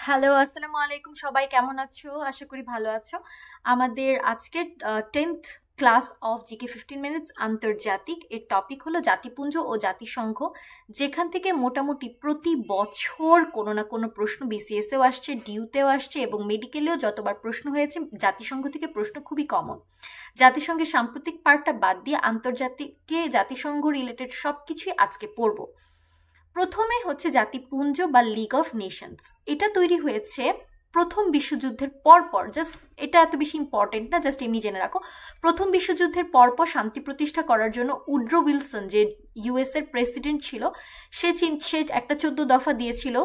Hello, আসসালামু আলাইকুম। সবাই কেমন আছো? আশা করি ভালো আছো। আমাদের আজকের 10th class of GK 15 minutes আন্তর্জাতিক এর টপিক হলো জাতিপুঞ্জ ও জাতিসংঘ, যেখান থেকে মোটামুটি প্রতি বছর কোনো না কোনো প্রশ্ন বিসিএসেও আসছে, ডিউতেও আসছে এবং মেডিকেলেও যতবার প্রশ্ন হয়েছে জাতিসংঘ থেকে প্রশ্ন খুবই কমন। জাতিসংঘের সাম্প্রতিক পার্টটা বাদ দিয়ে আন্তর্জাতিকে জাতিসংঘ রিলেটেড সব কিছুই আজকে পড়বো। প্রথমে হচ্ছে জাতিপুঞ্জ বা লিগ অফ নেশনস। এটা তৈরি হয়েছে প্রথম বিশ্বযুদ্ধের পরপর। জাস্ট এটা এত বেশি ইম্পর্টেন্ট না, জাস্ট এমনি জেনে রাখো। প্রথম বিশ্বযুদ্ধের পরপর শান্তি প্রতিষ্ঠা করার জন্য উড্রো উইলসন, যে ইউএস এর প্রেসিডেন্ট ছিল, সে একটা 14 দফা দিয়েছিল।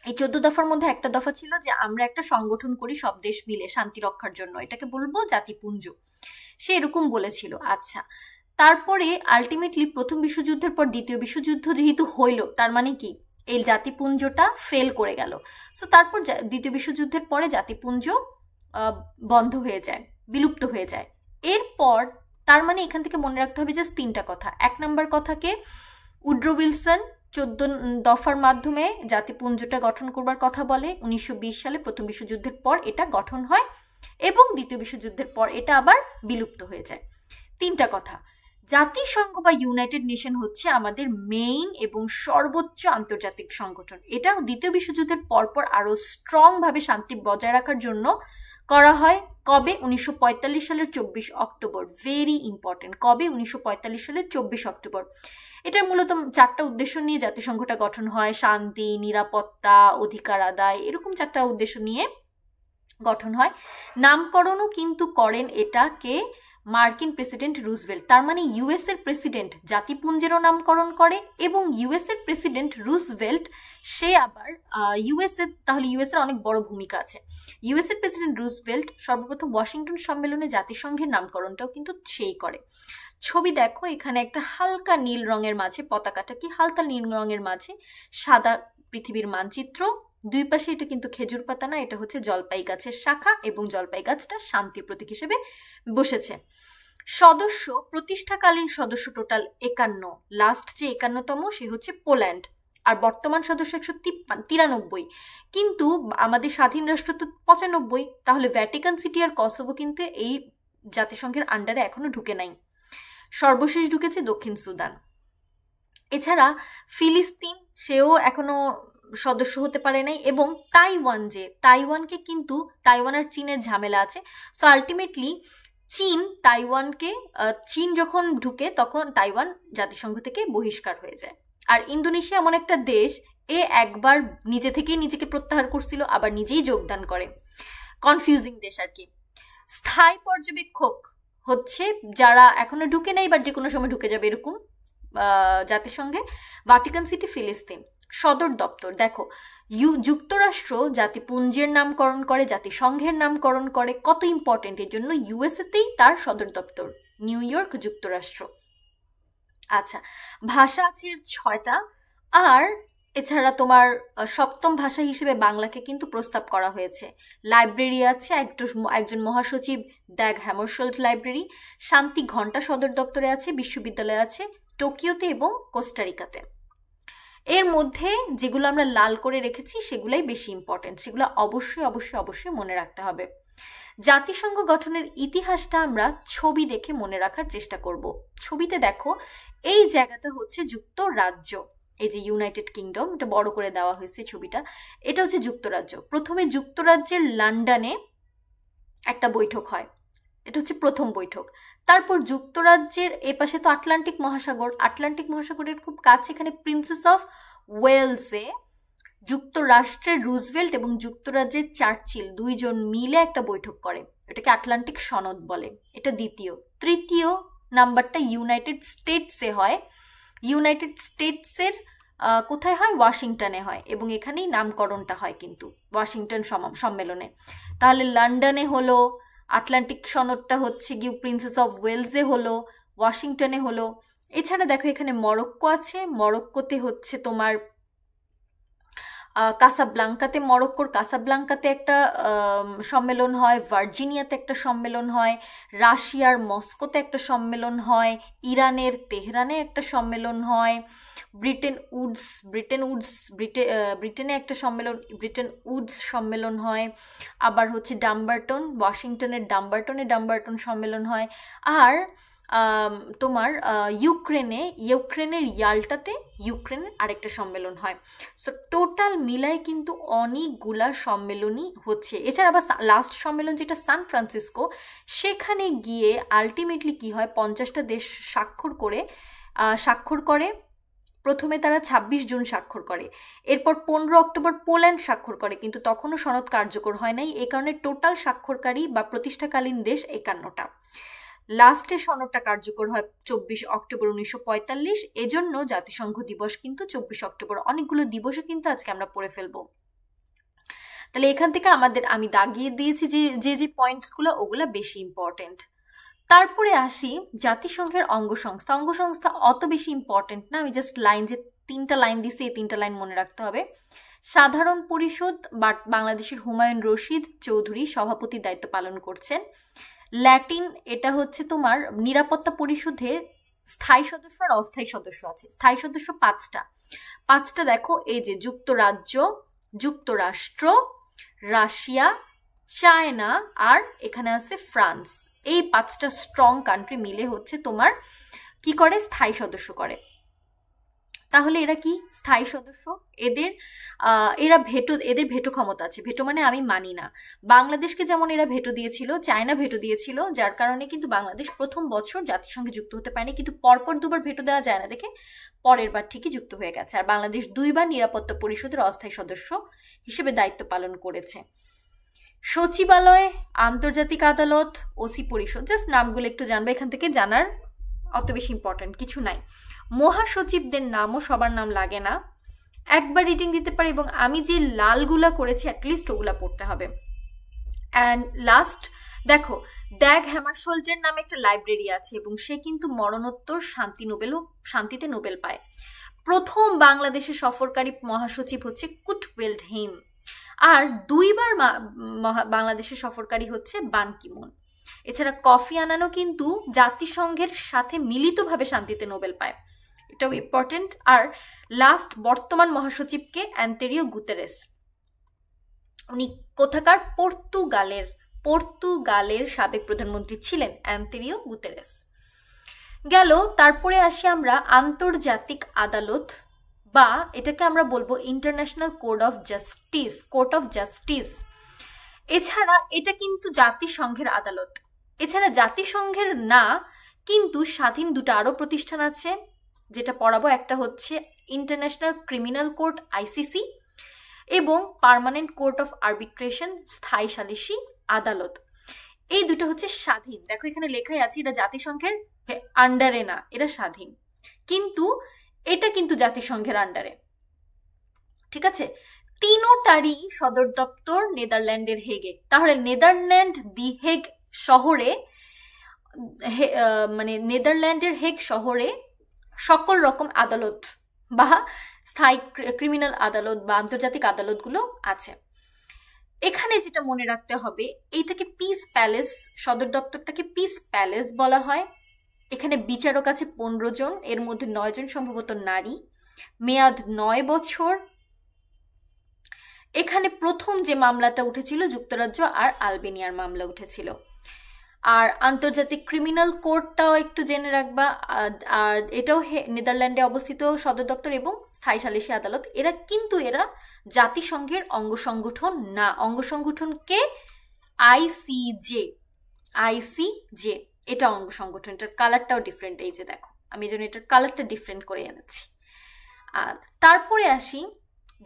এই 14 দফার মধ্যে একটা দফা ছিল যে আমরা একটা সংগঠন করি সব দেশ মিলে শান্তি রক্ষার জন্য, এটাকে বলবো জাতিপুঞ্জ। সে এরকম বলেছিল। আচ্ছা, তারপরে আলটিমেটলি প্রথম বিশ্বযুদ্ধের পর দ্বিতীয় বিশ্বযুদ্ধ যেহেতু হইল, তার মানে কি এই জাতিপুঞ্জটা ফেল করে গেল। সো তারপর দ্বিতীয় বিশ্বযুদ্ধের পরে জাতিপুঞ্জ বন্ধ হয়ে যায়, বিলুপ্ত হয়ে যায়। এরপর তার মানে এখান থেকে মনে রাখতে হবে জাস্ট তিনটা কথা। এক নম্বর কথাকে উড্রো উইলসন 14 দফার মাধ্যমে জাতিপুঞ্জটা গঠন করবার কথা বলে। 1920 সালে প্রথম বিশ্বযুদ্ধের পর এটা গঠন হয় এবং দ্বিতীয় বিশ্বযুদ্ধের পর এটা আবার বিলুপ্ত হয়ে যায়। তিনটা কথা। জাতিসংঘ বা ইউনাইটেড নেশন হচ্ছে আমাদের মেইন এবং সর্বোচ্চ আন্তর্জাতিক সংগঠন। এটা দ্বিতীয় বিশ্বযুদ্ধের পরপর আরো স্ট্রং ভাবে শান্তি বজায় রাখার জন্য করা হয়। কবে? 1945 সালের 24 অক্টোবর। Very important. কবে? 1945 সালের 24 অক্টোবর। এটার মূলত চারটা উদ্দেশ্য নিয়ে জাতিসংঘটা গঠন হয়। শান্তি, নিরাপত্তা, অধিকার আদায়, এরকম চারটা উদ্দেশ্য নিয়ে গঠন হয়। নামকরণও কিন্তু করেন এটাকে মার্কিন প্রেসিডেন্ট রুজভেল্ট। তার মানে ইউএস এর প্রেসিডেন্ট জাতিপুঞ্জেরও নামকরণ করে এবং ইউএস এর প্রেসিডেন্ট রুজভেল্ট সে আবার ইউএস এর, তাহলে ইউএস এর অনেক বড় ভূমিকা আছে। ইউএস এর প্রেসিডেন্ট রুজভেল্ট সর্বপ্রথম ওয়াশিংটন সম্মেলনে জাতিসংঘের নামকরণটাও কিন্তু সেই করে। ছবি দেখো, এখানে একটা হালকা নীল রঙের মাঝে পতাকাটা কি হালকা নীল রঙের মাঝে সাদা পৃথিবীর মানচিত্র। দুই পাশে এটা কিন্তু খেজুর পাতা না, এটা হচ্ছে জলপাই গাছের শাখা এবং জলপাই গাছটা শান্তির প্রতীক হিসেবে বসেছে। সদস্য, প্রতিষ্ঠাকালীন সদস্য টোটাল 51। লাস্ট যে 51তম সে হচ্ছে পোল্যান্ড। আর বর্তমান সদস্য 193। কিন্তু আমাদের স্বাধীন রাষ্ট্র তো 95। তাহলে ভ্যাটিকান সিটি আর কসোভো কিন্তু এই জাতিসংঘের আন্ডারে এখনো ঢুকে নাই। সর্বশেষ ঢুকেছে দক্ষিণ সুদান। এছাড়া ফিলিস্তিন, সেও এখনো সদস্য হতে পারে নাই। এবং তাইওয়ান, যে তাইওয়ানকে কিন্তু তাইওয়ান আর চীনের ঝামেলা আছে। সো আলটিমেটলি চীন যখন ঢুকে তখন তাইওয়ান জাতিসংঘ থেকে বহিষ্কার হয়ে যায়। আর ইন্দোনেশিয়া এমন একটা দেশ, এ একবার নিজে থেকেই নিজেকে প্রত্যাহার করছিল, আবার নিজেই যোগদান করে। কনফিউজিং দেশ আর কি। স্থায়ী পর্যবেক্ষক হচ্ছে যারা এখনো ঢুকে নাই বা যে কোনো সময় ঢুকে যাবে এরকম জাতিসংঘে। ভ্যাটিকান সিটি ফিলিস্তিন। সদর দপ্তর দেখো, যুক্তরাষ্ট্র জাতিপুঞ্জের নামকরণ করে, জাতিসংঘের নামকরণ করে। কত ইম্পর্টেন্ট! এর জন্য ইউএসএতেই তার সদর দপ্তর, নিউ ইয়র্ক, যুক্তরাষ্ট্র। আচ্ছা, ভাষা আছে 6টা। আর এছাড়া তোমার সপ্তম ভাষা হিসেবে বাংলাকে কিন্তু প্রস্তাব করা হয়েছে। লাইব্রেরি আছে, একজন মহাসচিব, দ্যাগ হ্যামারশোল্ড লাইব্রেরি। শান্তি ঘণ্টা সদর দপ্তরে আছে। বিশ্ববিদ্যালয় আছে টোকিওতে এবং কোস্টারিকাতে। এর মধ্যে যেগুলো আমরা লাল করে রেখেছি সেগুলাই বেশি ইম্পর্টেন্ট, সেগুলো অবশ্যই অবশ্যই অবশ্যই মনে রাখতে হবে। জাতিসংঘ গঠনের ইতিহাসটা আমরা ছবি দেখে মনে রাখার চেষ্টা করব। ছবিতে দেখো, এই জায়গাটা হচ্ছে যুক্তরাজ্য, এই যে ইউনাইটেড কিংডম, এটা বড় করে দেওয়া হয়েছে ছবিটা। এটা হচ্ছে যুক্তরাজ্য। প্রথমে যুক্তরাজ্যের লন্ডনে একটা বৈঠক হয়, এটা হচ্ছে প্রথম বৈঠক। তারপর যুক্তরাজ্যের এপাশে তো আটলান্টিক মহাসাগর, আটলান্টিক মহাসাগরের খুব কাছে এখানে প্রিন্সেস অফ ওয়েলসে যুক্তরাষ্ট্রের রুজভেল্ট এবং যুক্তরাজ্যের চার্চিল দুইজন মিলে একটা বৈঠক করে, এটাকে আটলান্টিক সনদ বলে। এটা দ্বিতীয়। তৃতীয় নাম্বারটা ইউনাইটেড স্টেটসে হয়। ইউনাইটেড স্টেটসের কোথায় হয়? ওয়াশিংটনে হয় এবং এখানেই নামকরণটা হয় কিন্তু ওয়াশিংটন সম্মেলনে। তাহলে লন্ডনে হলো, আটলান্টিক সনদটা হচ্ছে গিয়ে প্রিন্সেস অফ ওয়েলসে হলো, ওয়াশিংটনে হলো। এছাড়া দেখো এখানে মরক্কো আছে, মরক্কোতে হচ্ছে তোমার কাসাব্লাঙ্কাতে, মরক্কোর কাসাব্লাঙ্কাতে একটা সম্মেলন হয়, ভার্জিনিয়াতে একটা সম্মেলন হয়, রাশিয়ার মস্কোতে একটা সম্মেলন হয়, ইরানের তেহরানে একটা সম্মেলন হয়, ব্রিটেনে একটা সম্মেলন, ব্রিটেন উডস সম্মেলন হয়। আবার হচ্ছে ডাম্বারটন, ওয়াশিংটনের ডাম্বারটন সম্মেলন হয়। আর তোমার ইউক্রেনের ইয়াল্টাতে ইউক্রেনের আরেকটা সম্মেলন হয়। সো টোটাল মিলায় কিন্তু অনেকগুলা সম্মেলনই হচ্ছে। এছাড়া আবার লাস্ট সম্মেলন যেটা সান ফ্রান্সিসকো, সেখানে গিয়ে আলটিমেটলি কি হয়, 50টা দেশ স্বাক্ষর করে। প্রথমে তারা 26 জুন স্বাক্ষর করে, এরপর 15 অক্টোবর পোল্যান্ড স্বাক্ষর করে, কিন্তু তখনও সনদ কার্যকর হয় নাই। এই কারণে টোটাল স্বাক্ষরকারী বা প্রতিষ্ঠাকালীন দেশ 51টা। লাস্টে সনদটা কার্যকর হয় 24 অক্টোবর 1945। এজন্য জাতিসংঘ দিবস কিন্তু 24 অক্টোবর। অনেকগুলো দিবসও কিন্তু আজকে আমরা পড়ে ফেলবো। তাহলে এখান থেকে আমি দাগিয়ে দিয়েছি যে পয়েন্টসগুলো, ওগুলো বেশি ইম্পর্টেন্ট। তারপরে আসি জাতিসংঘের অঙ্গসংস্থা অত বেশি ইম্পর্টেন্ট না, আমি জাস্ট যে 3টা লাইন দিছি, এই 3টা লাইন মনে রাখতে হবে। সাধারণ পরিষদ বাংলাদেশের হুমায়ুন রশিদ চৌধুরী সভাপতির দায়িত্ব পালন করছেন। ল্যাটিন, এটা হচ্ছে তোমার নিরাপত্তা পরিষদের স্থায়ী সদস্য আর অস্থায়ী সদস্য আছে। স্থায়ী সদস্য 5টা দেখো, এই যে যুক্তরাষ্ট্র, রাশিয়া, চায়না, আর এখানে আছে ফ্রান্স। এই 5টা স্ট্রং কান্ট্রি মিলে হচ্ছে তোমার কি করে, স্থায়ী সদস্য করে। তাহলে এরা কি স্থায়ী সদস্য? এদের ভেটো ক্ষমতা আছে। ভেটো মানে আমি মানি না। বাংলাদেশকে যেমন এরা ভেটো দিয়েছিল, চায়না ভেটো দিয়েছিল, যার কারণে কিন্তু বাংলাদেশ প্রথম বছর জাতিসংঘে যুক্ত হতে পারেনি, কিন্তু পরপর 2বার ভেটো দেওয়া যায় না দেখে পরের বার ঠিকই যুক্ত হয়ে গেছে। আর বাংলাদেশ 2বার নিরাপত্তা পরিষদের অস্থায়ী সদস্য হিসেবে দায়িত্ব পালন করেছে। সচিবালয়, আন্তর্জাতিক আদালত, ওসি পরিষদ, জাস্ট নামগুলো একটু জানবে, এখান থেকে জানার অত বেশি ইম্পর্টেন্ট কিছু নাই। মহাসচিবদের নামও সবার নাম লাগে না, একবার রিডিং দিতে পারে, এবং আমি যে লালগুলা করেছি অ্যাটলিস্ট ওগুলা পড়তে হবে। অ্যান্ড লাস্ট দেখো, ড্যাগ হ্যামারশোল্ডের নামে একটা লাইব্রেরি আছে, এবং সে কিন্তু মরণোত্তর শান্তিতে নোবেল পায়। প্রথম বাংলাদেশের সফরকারী মহাসচিব হচ্ছে কুট ওয়েল্ডহেইম, আর 2বার বাংলাদেশের সফরকারী হচ্ছে বান কি মুন। এছাড়া কফি আনানও কিন্তু জাতিসংঘের সাথে মিলিতভাবে শান্তিতে নোবেল পায়, এটাও ইম্পর্টেন্ট। আর লাস্ট বর্তমান মহাসচিবকে অ্যান্তেরিও গুতেরেস, উনি কোথাকার, পর্তুগালের সাবেক প্রধানমন্ত্রী ছিলেন অ্যান্তেরিও গুতেরেস। গেল। তারপরে আসি আমরা আন্তর্জাতিক আদালত, বা এটাকে আমরা বলবো ইন্টারন্যাশনাল কোর্ট অফ জাস্টিস। এছাড়া এটা কিন্তু জাতিসংঘের আদালত। এছাড়া জাতিসংঘের না, কিন্তু স্বাধীন 2টা আরো প্রতিষ্ঠান আছে, যেটা পড়াবো। একটা হচ্ছে ইন্টারন্যাশনাল ক্রিমিনাল কোর্ট ICC, এবং পার্মানেন্ট কোর্ট অফ আরবিট্রেশন, স্থায়ী সালিসি আদালত। এই 2টা হচ্ছে স্বাধীন। দেখো এখানে লেখাই আছে এটা জাতিসংঘের আন্ডারে না, এরা স্বাধীন, কিন্তু এটা কিন্তু জাতিসংঘের আন্ডারে। ঠিক আছে? 3টারই সদর দপ্তর নেদারল্যান্ডের হেগে। তাহলে নেদারল্যান্ড দি হেগ শহরে, মানে নেদারল্যান্ডের হেগ শহরে সকল রকম আদালত বা স্থায়ী ক্রিমিনাল আদালত বা আন্তর্জাতিক আদালতগুলো আছে। এখানে যেটা মনে রাখতে হবে, এইটাকে পিস প্যালেস, সদর দপ্তরটাকে পিস প্যালেস বলা হয়। এখানে বিচারক আছে 15 জন, এর মধ্যে 9 জন সম্ভবত নারী, মেয়াদ 9 বছর। এখানে প্রথম যে মামলাটা উঠেছিল যুক্তরাজ্য আর আলবেনিয়ার মামলা উঠেছিল। আর আন্তর্জাতিক ক্রিমিনাল কোর্টটাও একটু জেনে রাখবা, আর এটাও নেদারল্যান্ডে অবস্থিত সদর দপ্তর এবং স্থায়ী সালিসি আদালত। এরা জাতিসংঘের অঙ্গ সংগঠন না। অঙ্গ সংগঠনকে আইসিজে, এটা অঙ্গ সংগঠন। এটার কালারটাও ডিফারেন্ট, এই যে দেখো, আমি যেন এটার কালারটা ডিফারেন্ট করে এনেছি। আর তারপরে আসি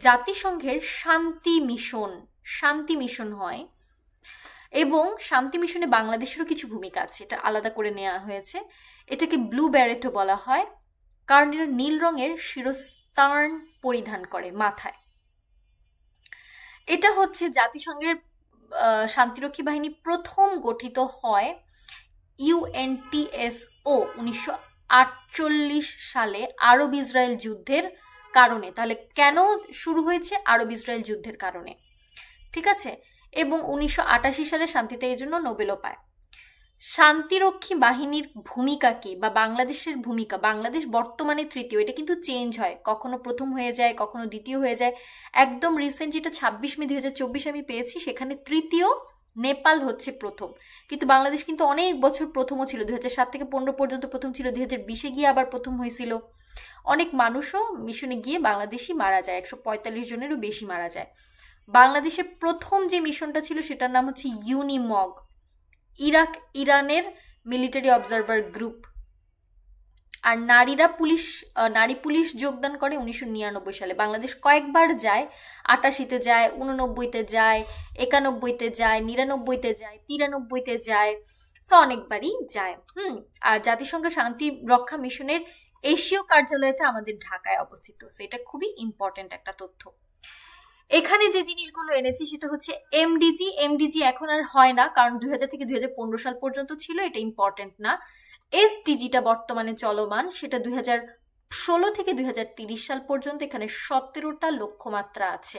জাতিসংঘের শান্তি মিশন হয়, এবং শান্তি মিশনে বাংলাদেশেরও কিছু ভূমিকা আছে, এটা আলাদা করে নেওয়া হয়েছে। এটাকে ব্লু ব্যারেটও বলা হয়, কারণ এরা নীল রঙের শিরস্ত্রাণ পরিধান করে মাথায়। এটা হচ্ছে জাতিসংঘের শান্তিরক্ষী বাহিনী প্রথম গঠিত হয় UNTSO 1948 সালে আরব ইসরায়েল যুদ্ধের কারণে। তাহলে কেন শুরু হয়েছে? আরব ইসরায়েল যুদ্ধের কারণে। ঠিক আছে? এবং 1988 সালে শান্তিতে এই জন্য নোবেলও পায়। শান্তিরক্ষী বাহিনীর ভূমিকা কি বা বাংলাদেশের ভূমিকা? বাংলাদেশ বর্তমানে তৃতীয়, এটা কিন্তু চেঞ্জ হয়, কখনো প্রথম হয়ে যায়, কখনো দ্বিতীয় হয়ে যায়। একদম রিসেন্ট যেটা 26 মে 2024 আমি পেয়েছি, সেখানে তৃতীয়, নেপাল হচ্ছে প্রথম। কিন্তু বাংলাদেশ কিন্তু অনেক বছর প্রথমও ছিল, 2007 থেকে 15 পর্যন্ত প্রথম ছিল, 2020-এ গিয়ে আবার প্রথম হয়েছিল। অনেক মানুষও মিশনে গিয়ে বাংলাদেশি মারা যায়, 145 জনেরও বেশি মারা যায়। বাংলাদেশের প্রথম যে মিশনটা ছিল সেটার নাম হচ্ছে ইউনিমগ, ইরানের মিলিটারি অবজারভার গ্রুপ। আর নারী পুলিশ যোগদান করে 1999 সালে। বাংলাদেশ কয়েকবার যায়, 88-তে যায়, 89-তে যায়, 91-তে যায়, 99-তে যায়, 93-তে যায়, সো অনেকবারই যায়। আর জাতিসংঘের শান্তি রক্ষা মিশনের এশীয় কার্যালয়টা আমাদের ঢাকায় অবস্থিত, সো এটা খুবই ইম্পর্টেন্ট একটা তথ্য। এখানে যে জিনিসগুলো এনেছি সেটা হচ্ছে এমডিজি এখন আর হয় না, কারণ 2000 থেকে 2015 সাল পর্যন্ত ছিল, এটা ইম্পর্টেন্ট না। এসডিজিটা বর্তমানে চলমান, সেটা 2016 থেকে 2030 সাল পর্যন্ত। এখানে 17টা লক্ষ্যমাত্রা আছে,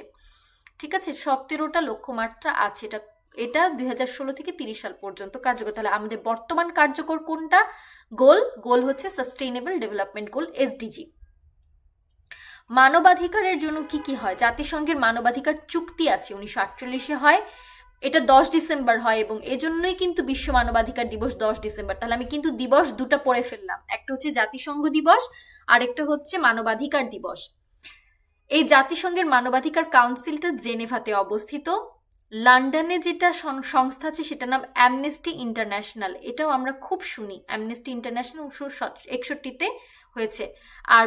ঠিক আছে, 17টা লক্ষ্যমাত্রা আছে। এটা 2016 থেকে 30 সাল পর্যন্ত কার্যকর। তাহলে আমাদের বর্তমান কার্যকর কোনটা গোল হচ্ছে সাস্টেইনেবল ডেভেলপমেন্ট গোল, এসডিজি। মানবাধিকারের জন্য কি কি হয়? জাতিসংঘের মানবাধিকার চুক্তি আছে, 1948-এ হয়, এটা 10 ডিসেম্বর হয়, এবং এজন্যই কিন্তু বিশ্ব মানবাধিকার দিবস 10 ডিসেম্বর। তাহলে আমি কিন্তু দিবস দুটো পড়ে ফেললাম, একটা হচ্ছে জাতিসংঘ দিবস আর একটা হচ্ছে মানবাধিকার দিবস। এই জাতিসংঘের মানবাধিকার কাউন্সিলটা জেনেভাতে অবস্থিত। লন্ডনে যেটা সংস্থা আছে সেটার নাম অ্যামনেস্টি ইন্টারন্যাশনাল, এটাও আমরা খুব শুনি। অ্যামনেস্টি ইন্টারন্যাশনাল 1961-তে হয়েছে। আর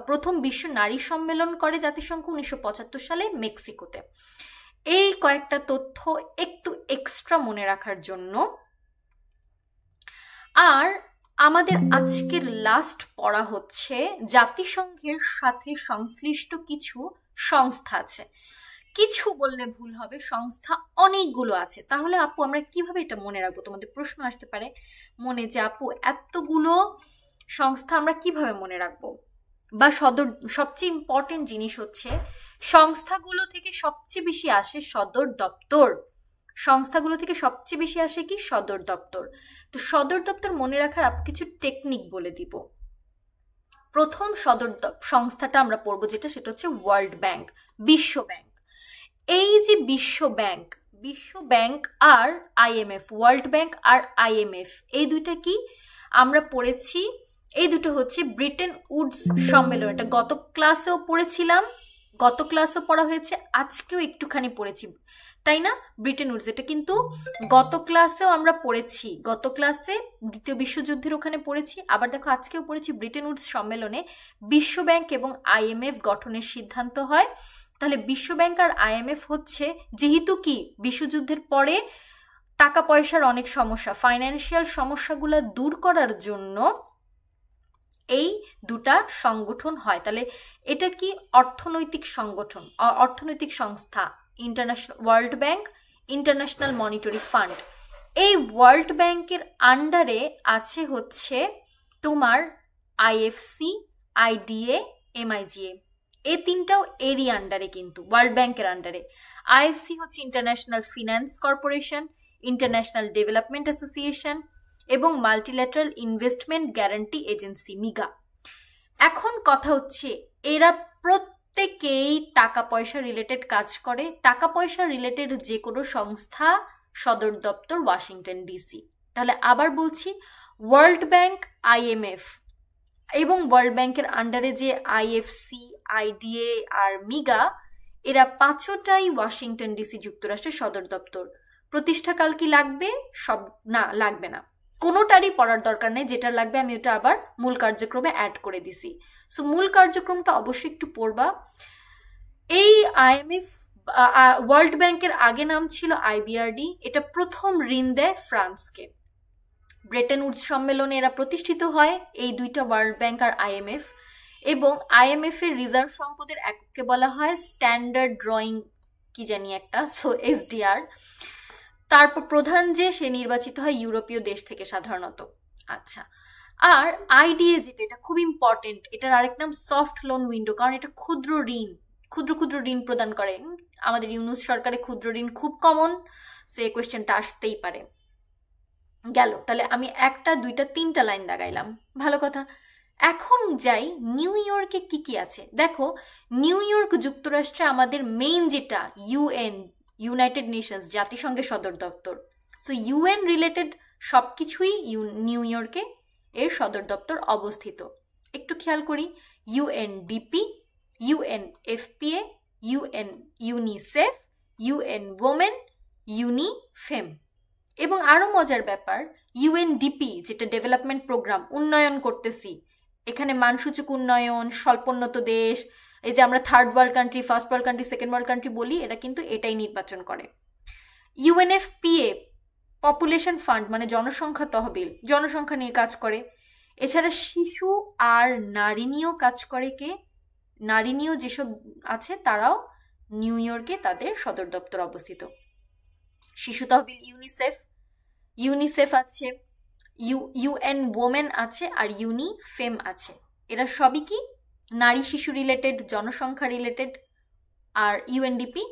প্রথম বিশ্ব নারী সম্মেলন করে জাতিসংঘ 1975 সালে মেক্সিকোতে। এই কয়েকটা তথ্য একটু এক্সট্রা মনে রাখার জন্য। আর আমাদের আজকের লাস্ট পড়া হচ্ছে জাতিসংঘের সাথে সংশ্লিষ্ট কিছু সংস্থা আছে। কিছু বললে ভুল হবে, সংস্থা অনেকগুলো আছে। তাহলে আপু আমরা কিভাবে এটা মনে রাখবো? তোমাদের প্রশ্ন আসতে পারে মনে যে আপু এতগুলো সংস্থা আমরা কিভাবে মনে রাখবো? বা সবচেয়ে ইম্পর্টেন্ট জিনিস হচ্ছে সংস্থাগুলো থেকে সবচেয়ে বেশি আসে সদর দপ্তর। সংস্থাগুলো থেকে সবচেয়ে বেশি আসে কি? সদর দপ্তর। তো সদর দপ্তর মনে রাখার আপু কিছু টেকনিক বলে দিব। প্রথম সংস্থাটা আমরা পড়বো যেটা, সেটা হচ্ছে ওয়ার্ল্ড ব্যাংক, বিশ্ব ব্যাংক। এই যে বিশ্ব ব্যাংক আর আইএমএফ, ওয়ার্ল্ড ব্যাংক আর আইএমএফ, এই দুইটা কি আমরা পড়েছি? এই দুটো হচ্ছে ব্রিটেন উডস সম্মেলন। এটা গত ক্লাসেও পড়েছিলাম, গত ক্লাসেও পড়া হয়েছে, আজকেও একটুখানি পড়েছি, তাই না? ব্রিটেন উডস, এটা কিন্তু গত ক্লাসেও আমরা পড়েছি, গত ক্লাসে দ্বিতীয় বিশ্বযুদ্ধের ওখানে পড়েছি, আবার দেখো আজকেও পড়েছি। ব্রিটেন উডস সম্মেলনে বিশ্ব ব্যাংক এবং আইএমএফ গঠনের সিদ্ধান্ত হয়। তাহলে বিশ্ব ব্যাংক আর আইএমএফ হচ্ছে, যেহেতু কি বিশ্বযুদ্ধের পরে টাকা পয়সার অনেক সমস্যা, ফাইন্যান্সিয়াল সমস্যাগুলো দূর করার জন্য এই দুটা সংগঠন হয়। তাহলে এটা কি? অর্থনৈতিক সংগঠন, অর্থনৈতিক সংস্থা। International world bank, international monetary fund. এই ওয়ার্ল্ড ব্যাংকের আন্ডারে আছে হচ্ছে তোমার আইএফসি, আইডিএ, এমআইজিএ, এই তিনটাও এরই আন্ডারে, কিন্তু ওয়ার্ল্ড ব্যাংকের আন্ডারে। আইএফসি হচ্ছে international finance corporation, international development association এবং multilateral investment guarantee agency, MIGA. এখন কথা হচ্ছে এরা প্রত্যেকেই টাকা পয়সা রিলেটেড কাজ করে। টাকা পয়সা রিলেটেড যে কোনো সংস্থা সদর দপ্তর ওয়াশিংটন ডিসি। তাহলে আবার বলছি, ওয়ার্ল্ড ব্যাংক, আইএমএফ এবং ওয়ার্ল্ড ব্যাংকের আন্ডারে যে আইএফসি, আইডিএ আর মিগা, এরা পাঁচটাই ওয়াশিংটন ডিসি, যুক্তরাষ্ট্রের সদর দপ্তর। প্রতিষ্ঠাকাল কি লাগবে? সব না, লাগবে না, কোনোটারই পড়ার দরকার নেই। যেটা লাগবে আমি ওটা আবার মূল কার্যক্রমে অ্যাড করে দিছি। সো মূল কার্যক্রমটা অবশ্যই একটু পড়বা। এই আইএমএফ, ওয়ার্ল্ড ব্যাংকের আগে নাম ছিল আইবিআরডি, এটা প্রথম ঋণ দেয় ফ্রান্সকে। ব্রেটন উডস সম্মেলনে এরা প্রতিষ্ঠিত হয়, এই দুইটা, ওয়ার্ল্ড ব্যাংক আর আইএমএফ। এবং আইএমএফ এর রিজার্ভ সম্পদের এককে বলা হয় স্ট্যান্ডার্ড ড্রয়িং কি জানি একটা, সো এসডিআর। তারপর প্রধান যে সে নির্বাচিত হয় ইউরোপীয় দেশ থেকে সাধারণত। আচ্ছা, আর আইডিএ যেটা, এটা খুব ইম্পর্টেন্ট, এটার আরেক নাম সফট লোন উইন্ডো, কারণ এটা ক্ষুদ্র ঋণ প্রদান করে। আমাদের ইউনুস সরকারে ক্ষুদ্র ঋণ খুব কমন, সো এই কোয়েশ্চেনটা আসতেই পারে। গেল, তাহলে আমি একটা দুইটা তিনটা লাইন দাগাইলাম, ভালো কথা। এখন যাই নিউ ইয়র্কে কি কি আছে। দেখো, নিউ ইয়র্ক যুক্তরাষ্ট্রে আমাদের মেইন যেটা ইউএন, ইউনাইটেড নেশনস, জাতিসংঘের সদর দপ্তর। সো ইউএন রিলেটেড সব কিছুই নিউ ইয়র্কে এর সদর দপ্তর অবস্থিত। একটু খেয়াল করি, UNDP, UNFPA, UN UNICEF, UN women, UNIFEM. এবং আরো মজার ব্যাপার, ইউএনডিপি যেটা ডেভেলপমেন্ট প্রোগ্রাম, উন্নয়ন করতেছি, এখানে মানসূচক উন্নয়ন, স্বল্পোন্নত দেশ, এই যে আমরা third world country, first world country, second world country বলি, এটা কিন্তু এটাই নির্বাচন করে। ইউএনএফপিএ পপুলেশন ফান্ড, মানে জনসংখ্যা তহবিল, জনসংখ্যা নিয়ে কাজ করে। এছাড়া শিশু আর নারী নিয়েও কাজ করে। কে? নারী নিয়েও যেসব আছে তারাও নিউ ইয়র্কে তাদের সদর দপ্তর অবস্থিত। শিশু তহবিল ইউনিসেফ, ইউনিসেফ আছে, ইউএন ওমেন আছে, আর ইউনিফেম আছে। এরা সবই কি নারী শিশু রিলেটেড, জনসংখ্যা রিলেটেড। আর ইউএনডিপি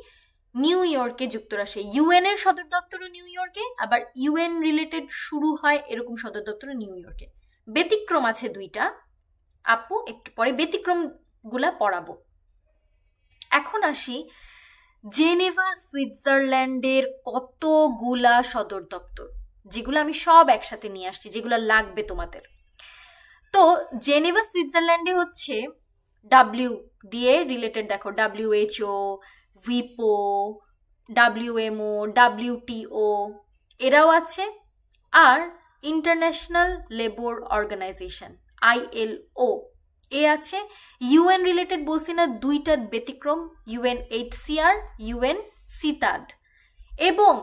নিউ ইয়র্কে যুক্তরাষ্ট্রে, ইউএন এর সদর দপ্তরও নিউ ইয়র্কে, আবার ইউএন রিলেটেড শুরু হয় এরকম সদর দপ্তরও নিউ ইয়র্কে। ব্যতিক্রম আছে দুইটা, আপু একটু পরে ব্যতিক্রম গুলা পড়াবো। এখন আসি জেনেভা সুইজারল্যান্ডের কতগুলা সদর দপ্তর, যেগুলো আমি সব একসাথে নিয়ে আসছি, যেগুলো লাগবে তোমাদের। তো জেনেভা সুইজারল্যান্ডে হচ্ছে ডাব্লিউ দিয়ে রিলেটেড, দেখো WHO, উইপো, WMO, WTO এরাও আছে। আর ইন্টারন্যাশনাল লেবার অর্গানাইজেশন ILO এ আছে। ইউএন রিলেটেড বলছি না, দুইটা ব্যতিক্রম, UNHCR, UN সিতাদ। এবং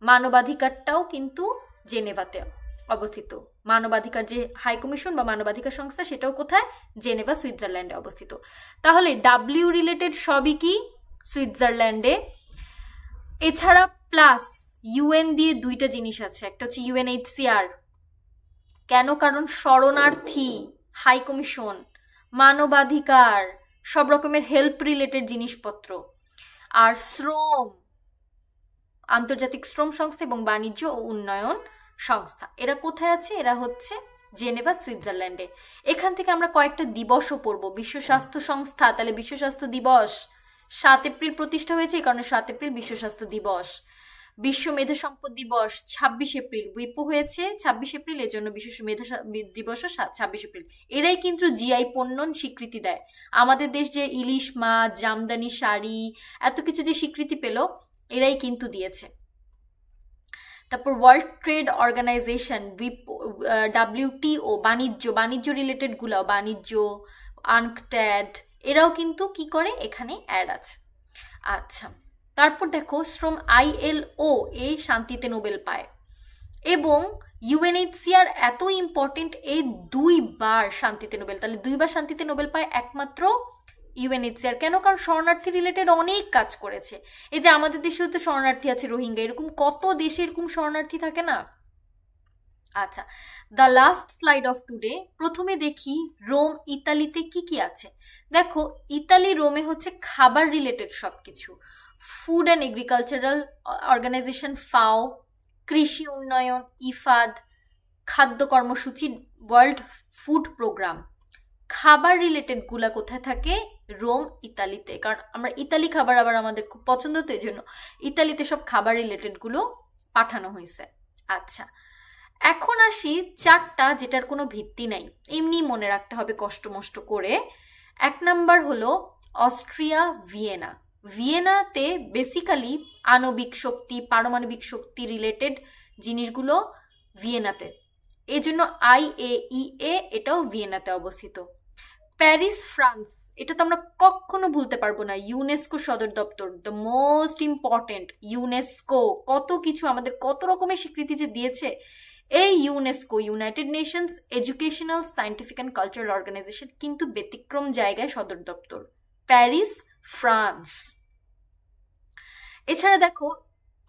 মানবাধিকারটাও কিন্তু জেনেভাতে অবস্থিত। মানবাধিকার যে হাই কমিশন বা মানবাধিকার সংস্থা, সেটাও কোথায়? জেনেভা সুইজারল্যান্ডে অবস্থিত। তাহলে ডাব্লিউ রিলেটেড সবই কি সুইজারল্যান্ডে। এছাড়া প্লাস ইউএন দিয়ে দুইটা জিনিস আছে, একটা হচ্ছে UNHCR, কেন? কারণ শরণার্থী, হাই কমিশন, মানবাধিকার, সব রকমের হেল্প রিলেটেড জিনিসপত্র। আর শ্রম, আন্তর্জাতিক শ্রম সংস্থা এবং বাণিজ্য ও উন্নয়ন সংস্থা, এরা কোথায় আছে? এরা হচ্ছে জেনেভা সুইজারল্যান্ডে। এখান থেকে আমরা কয়েকটা দিবসও পড়ব। বিশ্ব স্বাস্থ্য সংস্থা, তাহলে বিশ্ব স্বাস্থ্য দিবস 7 এপ্রিল প্রতিষ্ঠা হয়েছে, এই কারণে 7 এপ্রিল বিশ্ব স্বাস্থ্য দিবস। বিশ্ব মেধা সম্পদ দিবস 26 এপ্রিল, উইপো হয়েছে 26 এপ্রিল, এর জন্য বিশ্ব মেধা দিবসও 26 এপ্রিল। এরাই কিন্তু জিআই পণ্য স্বীকৃতি দেয়। আমাদের দেশ যে ইলিশ মাছ, জামদানি শাড়ি, এত কিছু যে স্বীকৃতি পেল, এরাই কিন্তু দিয়েছে। তারপর ওয়ার্ল্ড ট্রেড অর্গানাইজেশন, WTO, বাণিজ্য রিলেটেড গুলাও, বাণিজ্য, আনকট্যাড, এরাও কিন্তু কি করে, এখানে অ্যাড আছে। আচ্ছা, তারপর দেখো শ্রম ILO এই শান্তিতে নোবেল পায়। এবং UNHCR এত ইম্পর্টেন্ট, এই 2 বার শান্তিতে নোবেল, তাহলে 2 বার শান্তিতে নোবেল পায় একমাত্র UNHCR। কেন? কারণ শরণার্থী রিলেটেড অনেক কাজ করেছে। এই যে আমাদের দেশেও তো শরণার্থী আছে, রোহিঙ্গা, এরকম কত দেশে এরকম শরণার্থী থাকে না। আচ্ছা, the last slide of today. প্রথমে দেখি রোম, ইতালিতে কি কি আছে। দেখো, ইতালি রোমে হচ্ছে খাবার রিলেটেড সবকিছু, food and agricultural organization FAO, কৃষি উন্নয়ন IFAD, খাদ্য কর্মসূচি ওয়ার্ল্ড ফুড প্রোগ্রাম। খাবার রিলেটেড গুলা কোথায় থাকে? রোম, ইতালিতে। কারণ আমরা ইতালি খাবার আবার আমাদের খুব পছন্দ, তো এই জন্য ইতালিতে সব খাবার রিলেটেড গুলো পাঠানো হয়েছে। আচ্ছা, এখন আসি 4টা যেটার কোনো ভিত্তি নাই, এমনি মনে রাখতে হবে কষ্ট মষ্ট করে। 1 নাম্বার হলো অস্ট্রিয়া ভিয়েনা। ভিয়েনাতে বেসিক্যালি আণবিক শক্তি, পারমাণবিক শক্তি রিলেটেড জিনিসগুলো ভিয়েনাতে, এই জন্য IAEA এটাও ভিয়েনাতে অবস্থিত। প্যারিস ফ্রান্স, এটা তো আমরা কখনো ভুলতে পারবো না, ইউনেস্কো সদর দপ্তর, দ্য মোস্ট ইম্পর্টেন্ট। ইউনেস্কো কত কিছু আমাদের, কত রকমের স্বীকৃতি যে দিয়েছে। এই UNESCO, united nations educational scientific and cultural organization, কিন্তু ব্যতিক্রম জায়গায় সদর দপ্তর, প্যারিস, ফ্রান্স। এছাড়া দেখো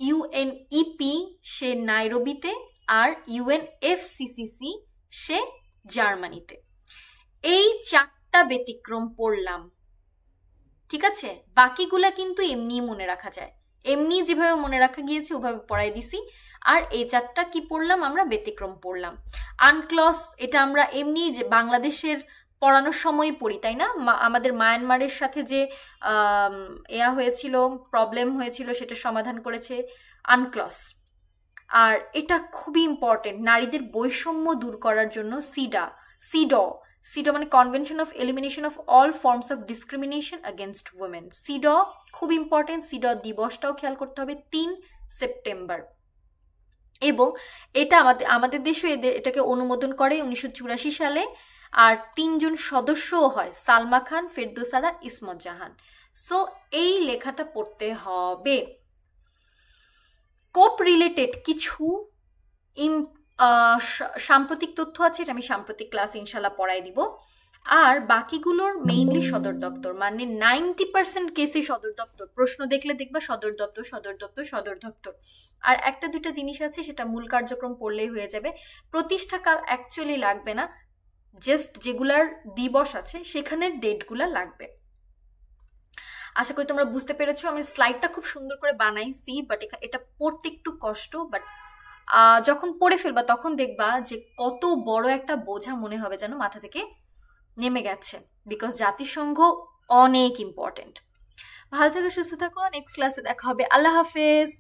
UNEP সে নাইরোবিতে, আর UNFCCC সে জার্মানিতে। এই 4টা ব্যতিক্রম পড়লাম, ঠিক আছে? বাকিগুলা কিন্তু এমনি মনে রাখা যায়, এমনি যেভাবে মনে রাখা গিয়েছে ওভাবে পড়াই দিছি। আর এই চারটা কি পড়লাম আমরা, ব্যতিক্রম পড়লাম। আনক্লস এটা আমরা এমনি যে বাংলাদেশের পড়ানোর সময় পড়ি, তাই না? আমাদের মায়ানমারের সাথে যে হয়েছিল, প্রবলেম হয়েছিল, সেটা সমাধান করেছে আনক্লস। আর এটা খুবই ইম্পর্টেন্ট, নারীদের বৈষম্য দূর করার জন্য সিড মানে convention of elimination of all forms of discrimination against women. Seed খুব ইম্পর্টেন্ট, সিড দিবসটাও খেয়াল করতে হবে 3 সেপ্টেম্বর। এবং এটা আমাদের দেশে এটাকে অনুমোদন করে 1984 সালে। আর 3 জন সদস্যও হয়, সালমা খান, ফেরদৌসারা, ইসমত জাহান। সো এই লেখাটা পড়তে হবে। কোপ রিলেটেড কিছু সাম্প্রতিক তথ্য আছে, এটা আমি সাম্প্রতিক ক্লাস ইনশাল্লাহ পড়াই দিব। আর বাকিগুলোর মেইনলি সদর দপ্তর, মানে 90% কেসে সদর দপ্তর। প্রশ্ন দেখলে দেখবা সদর দপ্তর সদর দপ্তর সদর দপ্তর। আর একটা দুইটা জিনিস আছে সেটা মূল কার্যক্রম পড়লেই হয়ে যাবে, প্রতিষ্ঠাকাল অ্যাকচুয়ালি লাগবে না, জাস্ট যেগুলার দিবস আছে সেখানের ডেটগুলা লাগবে। আশা করি তোমরা বুঝতে পেরেছো। আমি স্লাইডটা খুব সুন্দর করে বানাইছি, বাট এটা পড়তে একটু কষ্ট, বাট যখন পড়ে ফেলবা তখন দেখবা যে কত বড় একটা বোঝা মনে হবে যেন মাথা থেকে নেমে গেছে, বিকজ জাতিসংঘ অনেক ইম্পর্টেন্ট। ভালো থেকো, সুস্থ থাকো, নেক্সট ক্লাসে দেখা হবে। আল্লাহ হাফেজ।